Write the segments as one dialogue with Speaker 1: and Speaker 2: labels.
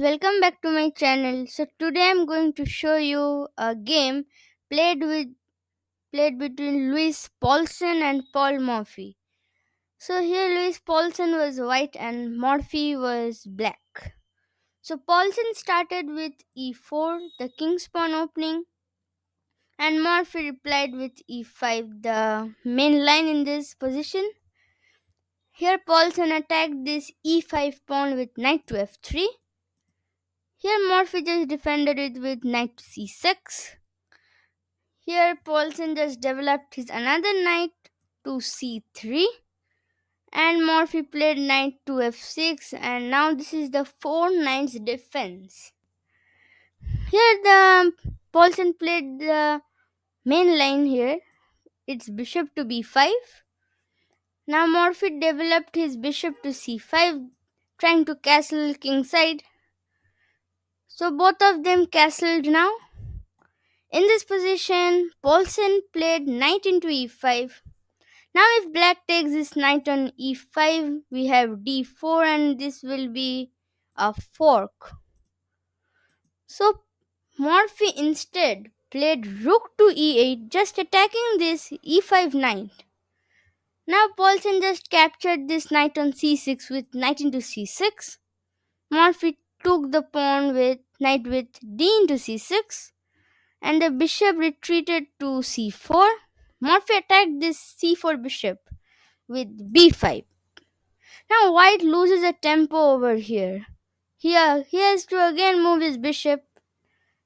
Speaker 1: welcome back to my channel. So today I'm going to show you a game played with played between Louis Paulson and Paul Morphy. So here Louis Paulson was white and Morphy was black. So Paulson started with e4, the king's pawn opening, and Morphy replied with e5, the main line in this position. Here Paulson attacked this e5 pawn with knight to f3. Here Morphy just defended it with knight to c6. Here Paulson just developed his another knight to c3, and Morphy played knight to f6, and now this is the four knights defense. Here the Paulson played the main line here. It's bishop to b5. Now Morphy developed his bishop to c5, trying to castle king side. So both of them castled now. In this position, Paulson played knight into e5. Now if black takes this knight on e5, we have d4 and this will be a fork. So Morphy instead played rook to e8, just attacking this e5 knight. Now Paulson just captured this knight on c6 with knight into c6. Morphy took the pawn with knight with d into c6, and the bishop retreated to c4. Morphy attacked this c4 bishop with b5. Now white loses a tempo over here. Here he has to again move his bishop,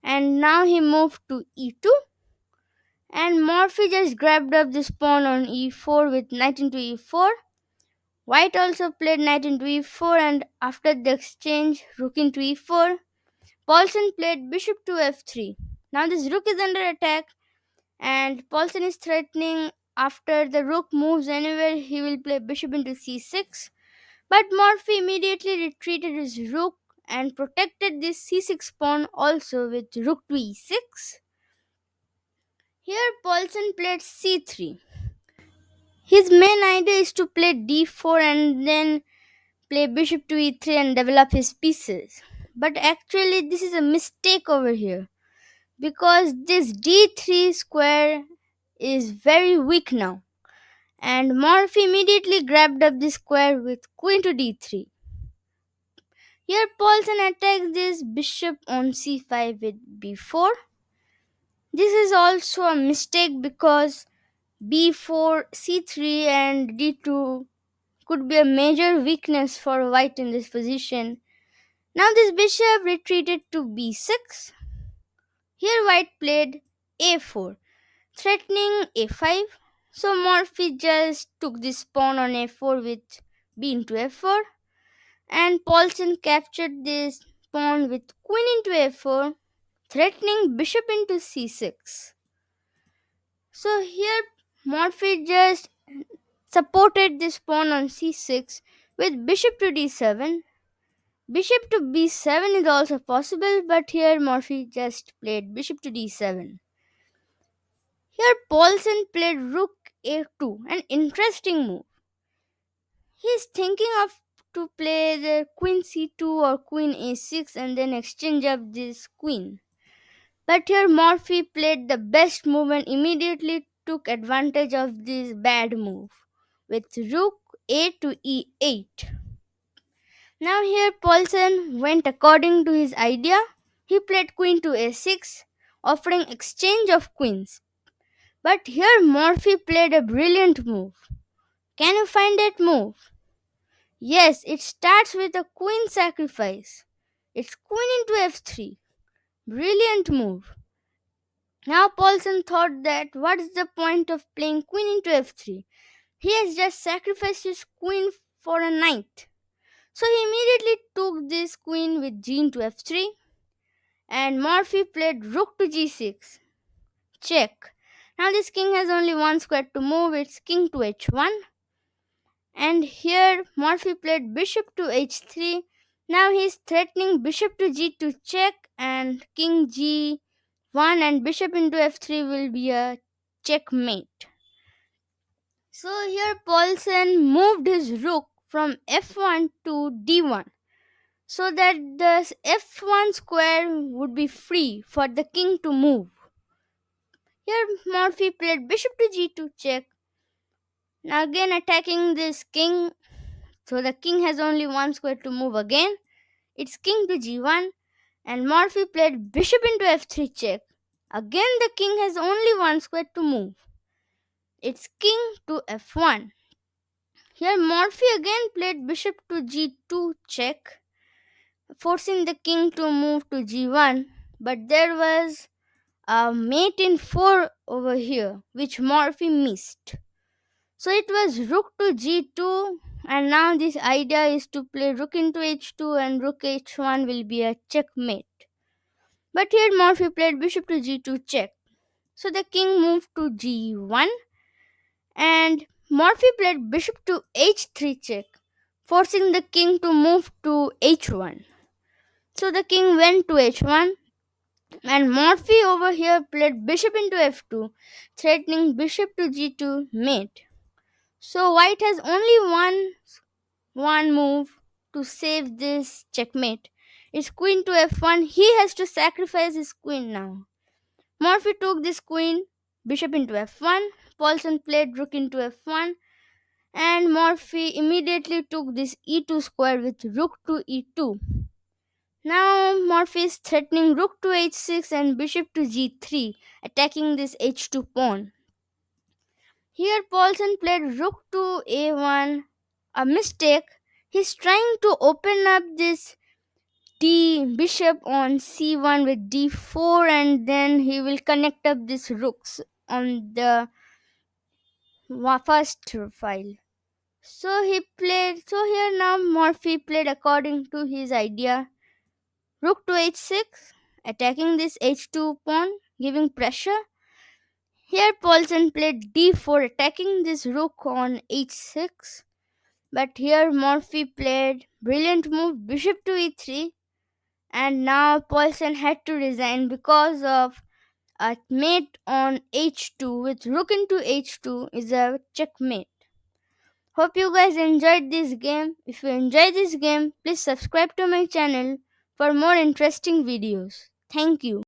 Speaker 1: and now he moved to e2, and Morphy just grabbed up this pawn on e4 with knight into e4. White also played knight into e4, and after the exchange rook into e4, Paulson played bishop to f3. Now this rook is under attack, and Paulson is threatening after the rook moves anywhere he will play bishop into c6. But Morphy immediately retreated his rook and protected this c6 pawn also with rook to e6. Here Paulson played c3. His main idea is to play d4 and then play bishop to e3 and develop his pieces. But actually this is a mistake over here, because this d3 square is very weak now, and Morphy immediately grabbed up the square with queen to d3. Here Paulson attacks this bishop on c5 with b4. This is also a mistake because b4, c3 and d2 could be a major weakness for white in this position. Now this bishop retreated to b6. Here white played a4, threatening a5. So Morphy just took this pawn on a4 with b into f4, and Paulson captured this pawn with queen into a4, threatening bishop into c6. So here Morphy just supported this pawn on c6 with bishop to d7. Bishop to b7 is also possible, but here Morphy just played bishop to d7. Here Paulson played rook a2, an interesting move. He's thinking of to play the queen c2 or queen a6 and then exchange up this queen. But here Morphy played the best move and immediately took advantage of this bad move with rook a to e8. Now here Paulson went according to his idea. He played queen to a6, offering exchange of queens. But here Morphy played a brilliant move. Can you find that move? Yes, it starts with a queen sacrifice. It's queen into f3. Brilliant move. Now Paulson thought that what's the point of playing queen into f3? He has just sacrificed his queen for a knight. So he immediately took this queen with g into f3, and Morphy played rook to g6. Check. Now this king has only one square to move, it's king to h1. And here Morphy played bishop to h3. Now he's threatening bishop to g2 check, and king g1 and bishop into f3 will be a checkmate. So here Paulson moved his rook from f1 to d1. so that the f1 square would be free for the king to move. Here Morphy played bishop to g2 check. Now again attacking this king, so the king has only one square to move again. It's king to g1, and Morphy played bishop into f3 check. Again the king has only one square to move. It's king to f1. Here Morphy again played bishop to g2 check, forcing the king to move to g1, but there was a mate in 4 over here, which Morphy missed. So it was rook to g2, and now this idea is to play rook into h2 and rook h1 will be a checkmate. But here Morphy played bishop to g2 check. So the king moved to g1, and Morphy played bishop to h3 check, forcing the king to move to h1. So the king went to h1, and Morphy over here played bishop into f2, threatening bishop to g2 mate. So white has only one move to save this checkmate. It's queen to f1. He has to sacrifice his queen now. Morphy took this queen, bishop into f1. Paulsen played rook into f1, and Morphy immediately took this e2 square with rook to e2. Now Morphy is threatening rook to h6 and bishop to g3, attacking this h2 pawn. Here Paulsen played rook to a1, a mistake. He's trying to open up this d bishop on c1 with d4, and then he will connect up these rooks on the first file. So here now Morphy played according to his idea. Rook to h6, attacking this h2 pawn, giving pressure. Here Paulsen played d4, attacking this rook on h6. But here Morphy played brilliant move bishop to e3, and now Paulsen had to resign because of a mate on h2 with rook into h2 is a checkmate. Hope you guys enjoyed this game. If you enjoyed this game, please subscribe to my channel for more interesting videos. Thank you.